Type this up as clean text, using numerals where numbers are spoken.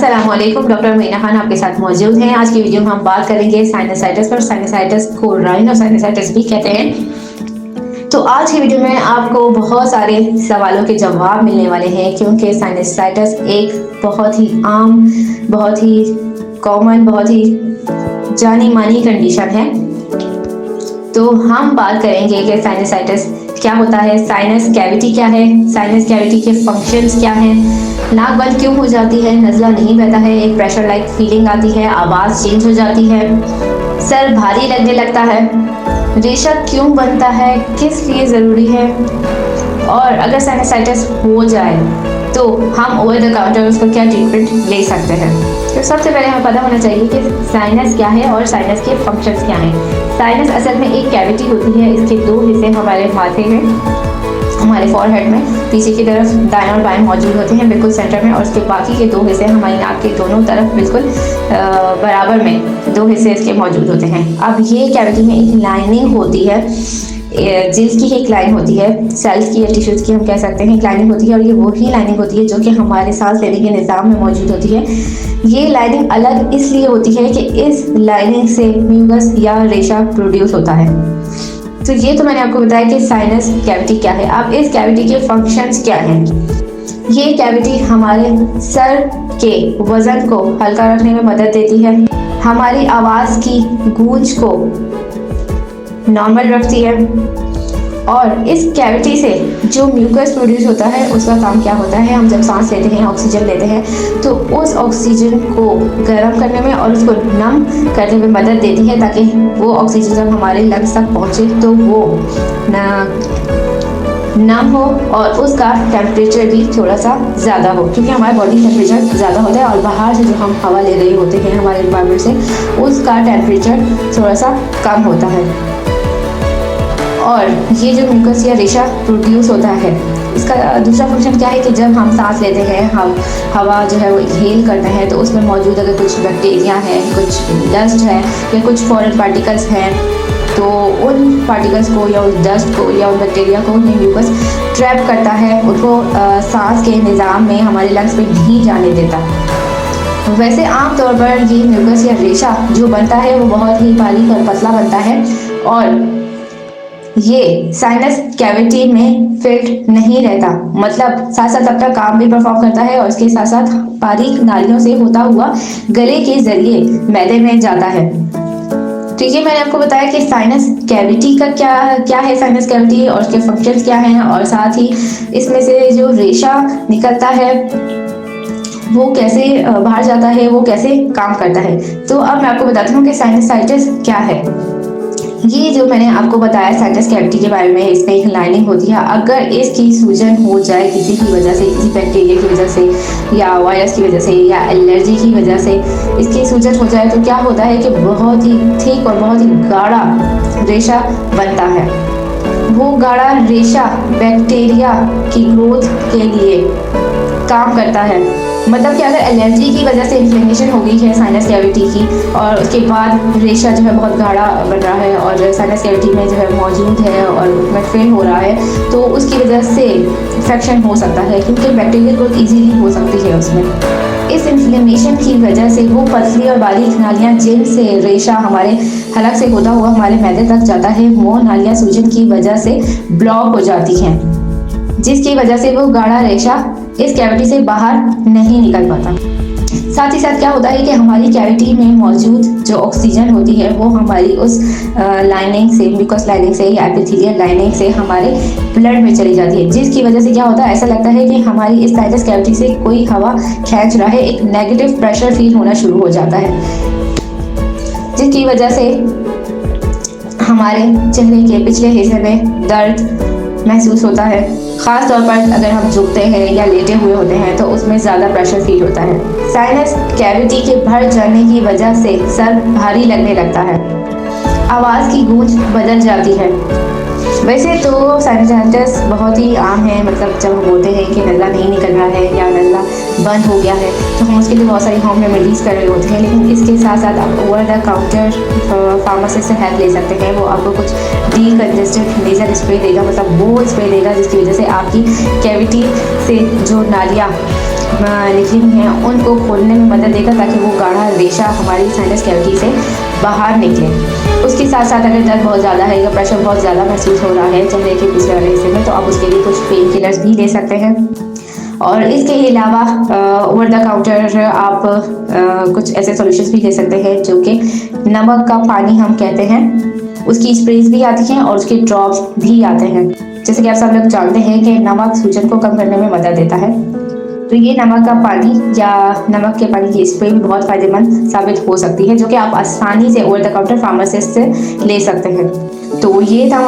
अस्सलामुअलैकुम, डॉक्टर मीना खान आपके साथ मौजूद हैं। आज की वीडियो में हम बात करेंगे साइनसाइटिस पर। साइनसाइटिस को राइनोसाइनसाइटिस भी कहते हैं। तो आज की वीडियो में आपको बहुत सारे सवालों के जवाब मिलने वाले हैं, क्योंकि साइनसाइटिस एक बहुत ही आम, बहुत ही कॉमन, बहुत ही जानी मानी कंडीशन है। तो हम बात करेंगे कि साइनसाइटिस क्या होता है, साइनस कैविटी क्या है, साइनस कैविटी के फंक्शंस क्या हैं, नाक बंद क्यों हो जाती है, नज़ला नहीं बहता है, एक प्रेशर लाइक फीलिंग आती है, आवाज़ चेंज हो जाती है, सर भारी लगने लगता है, रेशा क्यों बनता है, किस लिए ज़रूरी है, और अगर साइनसाइटिस हो जाए तो हम ओवर द काउंटर उसका क्या ट्रीटमेंट ले सकते हैं। तो सबसे पहले हमें पता होना चाहिए कि साइनस क्या है और साइनस के फंक्शंस क्या हैं। साइनस असल में एक कैविटी होती है। इसके दो हिस्से हमारे माथे में, हमारे फॉरहेड में पीछे की तरफ दाएं और बाएं मौजूद होते हैं, बिल्कुल सेंटर में, और उसके बाकी के दो हिस्से हमारी नाक के दोनों तरफ बिल्कुल बराबर में दो हिस्से इसके मौजूद होते हैं। अब ये कैविटी में एक लाइनिंग होती है, जिल्स की एक लाइन होती है, सेल्स की या टिश्यूज़ की हम कह सकते हैं, एक लाइनिंग होती है, और ये वही लाइनिंग होती है जो कि हमारे सांस लेने के निज़ाम में मौजूद होती है। ये लाइनिंग अलग इसलिए होती है कि इस लाइनिंग से म्यूकस या रेशा प्रोड्यूस होता है। तो ये तो मैंने आपको बताया कि साइनस कैविटी क्या है। अब इस कैविटी के फंक्शंस क्या हैं। ये कैविटी हमारे सर के वज़न को हल्का रखने में मदद देती है, हमारी आवाज़ की गूंज को नॉर्मल रखती है, और इस कैविटी से जो म्यूकस प्रोड्यूस होता है उसका काम क्या होता है, हम जब सांस लेते हैं, ऑक्सीजन लेते हैं, तो उस ऑक्सीजन को गर्म करने में और उसको नम करने में मदद देती है, ताकि वो ऑक्सीजन जब हमारे लंग्स तक पहुँचे तो वो नम हो और उसका टेम्परेचर भी थोड़ा सा ज़्यादा हो, क्योंकि हमारा बॉडी टेम्परेचर ज़्यादा होता है और बाहर से जो हम हवा ले रहे होते हैं हमारे एनवायरनमेंट से, उसका टेम्परेचर थोड़ा सा कम होता है। और ये जो म्यूकस या रेशा प्रोड्यूस होता है, इसका दूसरा फंक्शन क्या है कि जब हम सांस लेते हैं, हम हवा जो है वो इनहेल करते हैं, तो उसमें मौजूद अगर कुछ बैक्टीरिया है, कुछ डस्ट है या कुछ फॉरेन पार्टिकल्स हैं, तो उन पार्टिकल्स को या उस डस्ट को या उन बैक्टीरिया को ये म्यूकस ट्रैप करता है, उनको सांस के निज़ाम में हमारे लंग्स में नहीं जाने देता। वैसे आमतौर पर ये म्यूकस या रेशा जो बनता है वो बहुत ही बारीक और पतला बनता है, और ये साइनस कैविटी में फिट नहीं रहता, मतलब साथ साथ अपना काम भी परफॉर्म करता है, और इसके साथ साथ बारीक नालियों से होता हुआ गले के जरिए मैदे में जाता है। तो ये मैंने आपको बताया कि साइनस कैविटी का क्या है, साइनस कैविटी और उसके फंक्शंस क्या हैं, और साथ ही इसमें से जो रेशा निकलता है वो कैसे बाहर जाता है, वो कैसे काम करता है। तो अब मैं आपको बताती हूँ कि साइनसाइटिस क्या है। ये जो मैंने आपको बताया साइनस कैविटी के बारे में, इसमें एक लाइनिंग होती है। अगर इसकी सूजन हो जाए किसी की वजह से, किसी बैक्टीरिया की वजह से या वायरस की वजह से या एलर्जी की वजह से इसकी सूजन हो जाए, तो क्या होता है कि बहुत ही थिक और बहुत ही गाढ़ा रेशा बनता है। वो गाढ़ा रेशा बैक्टीरिया की ग्रोथ के लिए काम करता है। मतलब कि अगर एलर्जी की वजह से इन्फ्लेमेशन हो गई है साइनस कैविटी की, और उसके बाद रेशा जो है बहुत गाढ़ा बन रहा है और साइनस कैविटी में जो है मौजूद है और उसमें फिल हो रहा है, तो उसकी वजह से इन्फेक्शन हो सकता है, क्योंकि बैक्टीरियल ग्रोथ ईजीली हो सकती है उसमें। इस इन्फ्लेमेशन की वजह से वो पतली और बारीक नालियाँ जिनसे रेशा हमारे हलक से होता हुआ हमारे मैदे तक जाता है, वो नालियाँ सूजन की वजह से ब्लॉक हो जाती हैं, जिसकी वजह से वो गाढ़ा रेशा इस कैविटी से बाहर नहीं निकल पाता। साथ ही साथ क्या होता है कि हमारी कैविटी में मौजूद जो ऑक्सीजन होती है वो हमारी उस लाइनिंग से, म्यूकस लाइनिंग से या एपिथेलियल लाइनिंग से हमारे ब्लड में चली जाती है, जिसकी वजह से क्या होता है, ऐसा लगता है कि हमारी इस साइनस कैविटी से कोई हवा खींच रहा है, एक नेगेटिव प्रेशर फील होना शुरू हो जाता है, जिसकी वजह से हमारे चेहरे के पिछले हिस्से में दर्द महसूस होता है। ख़ास तौर पर अगर हम झुकते हैं या लेटे हुए होते हैं तो उसमें ज़्यादा प्रेशर फील होता है। साइनस कैविटी के भर जाने की वजह से सर भारी लगने लगता है, आवाज़ की गूंज बदल जाती है। वैसे तो साइनसाइटिस बहुत ही आम है, मतलब जब हम बोलते हैं कि नज़ला नहीं निकल रहा है या नज़ला बंद हो गया है, तो हम उसके लिए बहुत सारी होम रेमेडीज़ कर रहे होते हैं, लेकिन इसके साथ साथ आप ओवर द काउंटर फार्मासिस्ट से हेल्प ले सकते हैं। वो आपको कुछ डीकंजेस्टेड नेज़ल स्प्रे देगा, मतलब वो स्प्रे देगा जिसकी वजह से आपकी कैविटी से जो नालियाँ निकली हुई हैं उनको खोलने में मदद देगा, ताकि वो गाढ़ा रेशा हमारी साइनस कैविटी से बाहर निकले। उसके साथ साथ अगर दर्द बहुत ज़्यादा है या प्रेशर बहुत ज़्यादा महसूस हो रहा है चेहरे के पिछले वाले हिस्से में, तो आप उसके लिए कुछ पेन किलर्स भी ले सकते हैं। और इसके अलावा ओवर द काउंटर आप कुछ ऐसे सॉल्यूशंस भी ले सकते हैं जो कि नमक का पानी हम कहते हैं, उसकी स्प्रेज भी आती हैं और उसके ड्रॉप्स भी आते हैं। जैसे कि आप सब लोग जानते हैं कि नमक सूजन को कम करने में मदद देता है, तो ये नमक का पानी या नमक के पानी की स्प्रे भी बहुत फ़ायदेमंद साबित हो सकती है, जो कि आप आसानी से ओवर द काउंटर फार्मासिस्ट से ले सकते हैं। तो ये था